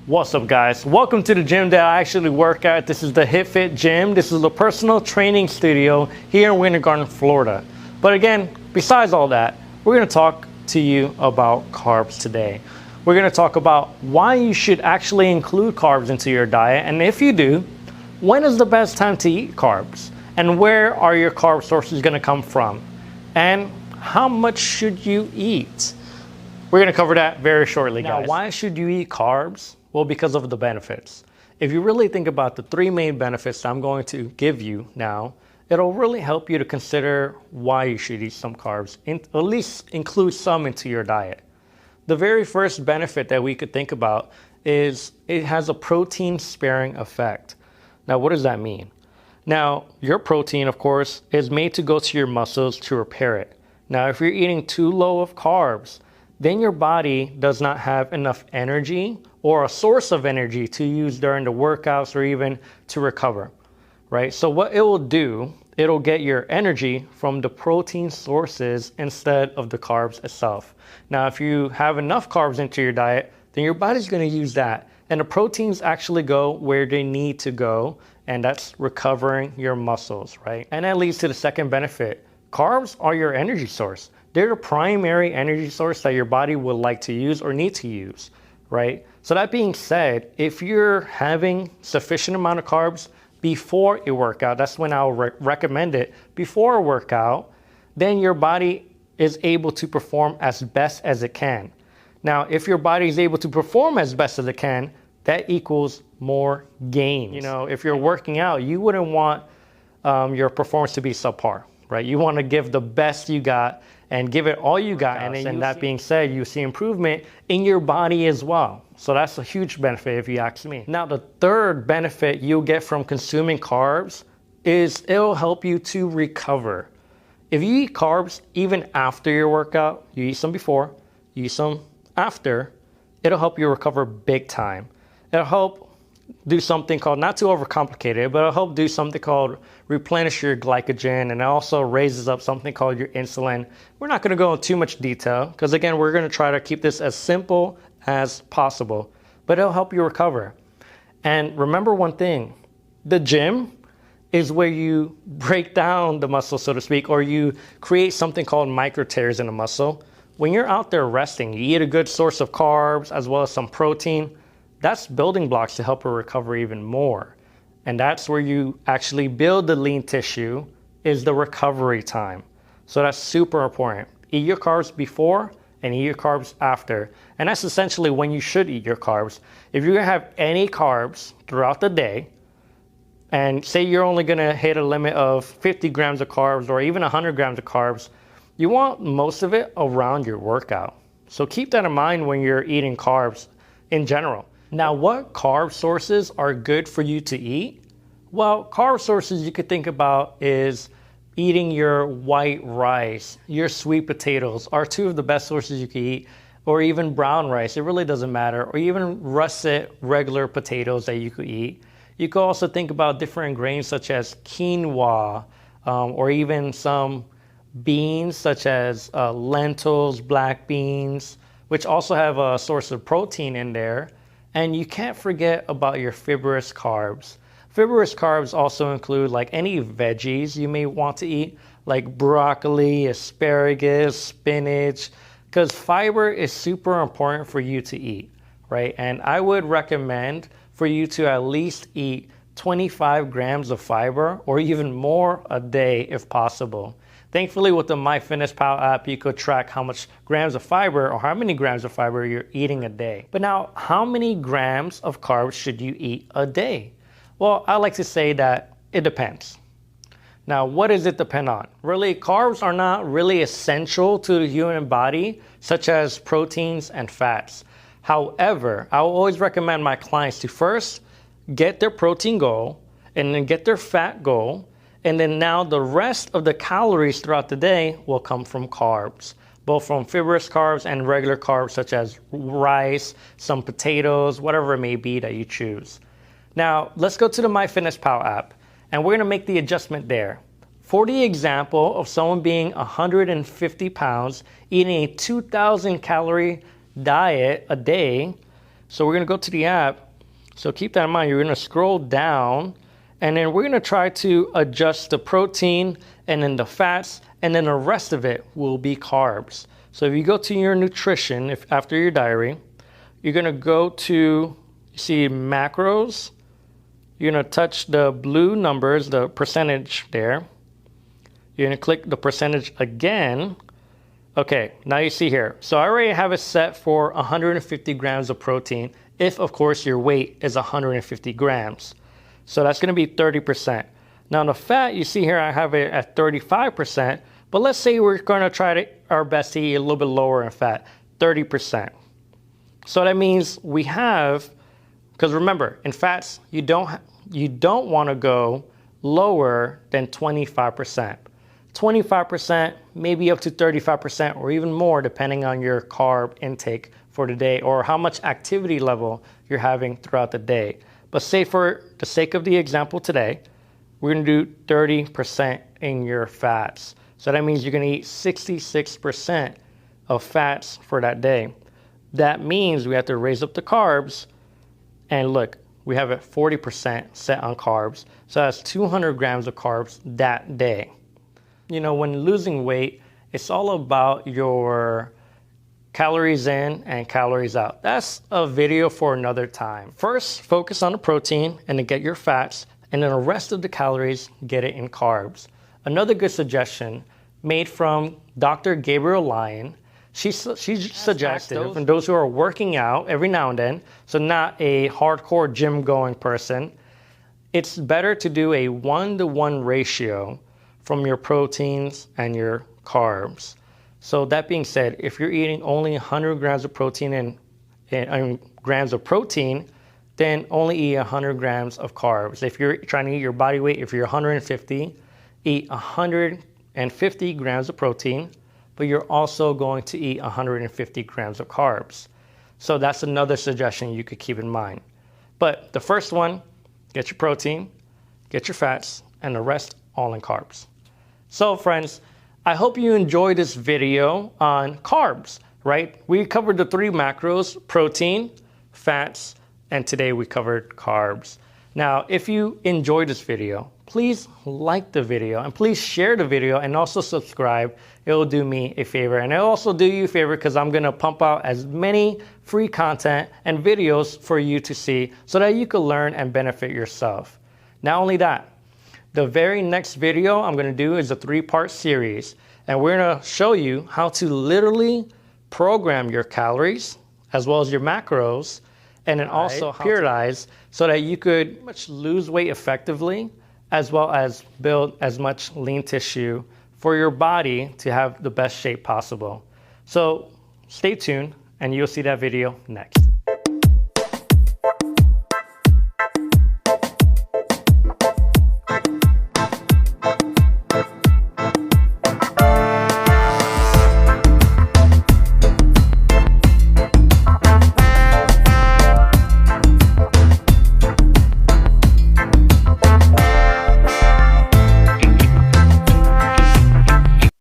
What's up, guys? Welcome to the gym that I actually work at. This is the HitFit Gym. This is the personal training studio here in Winter Garden, Florida. But again, besides all that, we're going to talk to you about carbs today. We're going to talk about why you should actually include carbs into your diet, and if you do, when is the best time to eat carbs, and where are your carb sources going to come from, and how much should you eat? We're going to cover that very shortly, guys. Now, why should you eat carbs? Well, because of the benefits. If you really think about the three main benefits I'm going to give you now, it'll really help you to consider why you should eat some carbs, at least include some into your diet. The very first benefit that we could think about is it has a protein sparing effect. Now, what does that mean? Now, your protein, of course, is made to go to your muscles to repair it. Now, if you're eating too low of carbs, then your body does not have enough energy or a source of energy to use during the workouts or even to recover, right? So what it will do, it'll get your energy from the protein sources instead of the carbs itself. Now, if you have enough carbs into your diet, then your body's going to use that. And the proteins actually go where they need to go, and that's recovering your muscles, right? And that leads to the second benefit. Carbs are your energy source. They're the primary energy source that your body would like to use or need to use, right? So that being said, if you're having sufficient amount of carbs before a workout, that's when I'll recommend it, before a workout, then your body is able to perform as best as it can. Now, if your body is able to perform as best as it can, that equals more gains. You know, if you're working out, you wouldn't want your performance to be subpar, right? You want to give the best you got and give it all you got. And that being said, you see improvement in your body as well. So that's a huge benefit if you ask me. Now, the third benefit you'll get from consuming carbs is it'll help you to recover. If you eat carbs even after your workout, you eat some before, you eat some after, it'll help you recover big time. It'll help do something called, not to overcomplicate it, but it'll help do something called replenish your glycogen, and it also raises up something called your insulin. We're not going to go into too much detail because, again, we're going to try to keep this as simple as possible, but it'll help you recover. And remember one thing, the gym is where you break down the muscle, so to speak, or you create something called micro tears in the muscle. When you're out there resting, you eat a good source of carbs as well as some protein. That's building blocks to help her recover even more. And that's where you actually build the lean tissue, is the recovery time. So that's super important. Eat your carbs before and eat your carbs after. And that's essentially when you should eat your carbs. If you're gonna have any carbs throughout the day, and say you're only gonna hit a limit of 50 grams of carbs or even 100 grams of carbs, you want most of it around your workout. So keep that in mind when you're eating carbs in general. Now, what carb sources are good for you to eat? Well, carb sources you could think about is eating your white rice, your sweet potatoes are two of the best sources you can eat, or even brown rice, it really doesn't matter, or even russet regular potatoes that you could eat. You could also think about different grains such as quinoa, or even some beans such as lentils, black beans, which also have a source of protein in there. And you can't forget about your fibrous carbs. Fibrous carbs also include like any veggies you may want to eat, like broccoli, asparagus, spinach, because fiber is super important for you to eat, right? And I would recommend for you to at least eat 25 grams of fiber or even more a day if possible. Thankfully, with the MyFitnessPal app, you could track how much grams of fiber or how many grams of fiber you're eating a day. But now, how many grams of carbs should you eat a day? Well, I like to say that it depends. Now, what does it depend on? Really, carbs are not really essential to the human body, such as proteins and fats. However, I will always recommend my clients to first get their protein goal and then get their fat goal. And then now the rest of the calories throughout the day will come from carbs, both from fibrous carbs and regular carbs such as rice, some potatoes, whatever it may be that you choose. Now, let's go to the MyFitnessPal app, and we're going to make the adjustment there. For the example of someone being 150 pounds, eating a 2,000 calorie diet a day, So we're going to go to the app. So keep that in mind. You're going to scroll down, and then we're going to try to adjust the protein and then the fats, and then the rest of it will be carbs. So if you go to your nutrition, after your diary, you're going to go to, you see macros. You're going to touch the blue numbers, the percentage there. You're going to click the percentage again. Okay, now you see here. So I already have it set for 150 grams of protein, if of course your weight is 150 grams. So that's going to be 30%. Now the fat, you see here, I have it at 35%, but let's say we're going to try our best to eat a little bit lower in fat, 30%. So that means we have, because remember, in fats, you don't want to go lower than 25%. 25%, maybe up to 35% or even more depending on your carb intake for the day or how much activity level you're having throughout the day. But say for the sake of the example today, we're going to do 30% in your fats. So that means you're going to eat 66% of fats for that day. That means we have to raise up the carbs, and look, we have it 40% set on carbs. So that's 200 grams of carbs that day. You know, when losing weight, it's all about your calories in and calories out. That's a video for another time. First, focus on the protein and then get your fats, and then the rest of the calories, get it in carbs. Another good suggestion made from Dr. Gabriel Lyon. She suggested for those who are working out every now and then, so not a hardcore gym going person, it's better to do a 1-to-1 ratio from your proteins and your carbs. So that being said, if you're eating only 100 grams of protein and grams of protein, then only eat 100 grams of carbs. If you're trying to eat your body weight, if you're 150, eat 150 grams of protein, but you're also going to eat 150 grams of carbs. So that's another suggestion you could keep in mind. But the first one, get your protein, get your fats, and the rest all in carbs. So friends, I hope you enjoyed this video on carbs, right? We covered the 3 macros, protein, fats, and today we covered carbs. Now, if you enjoyed this video, please like the video and please share the video and also subscribe. It will do me a favor, and it'll also do you a favor because I'm gonna pump out as many free content and videos for you to see so that you can learn and benefit yourself. Not only that, the very next video I'm going to do is a 3-part series, and we're going to show you how to literally program your calories as well as your macros, and then also periodize so that you could lose weight effectively as well as build as much lean tissue for your body to have the best shape possible. So stay tuned and you'll see that video next.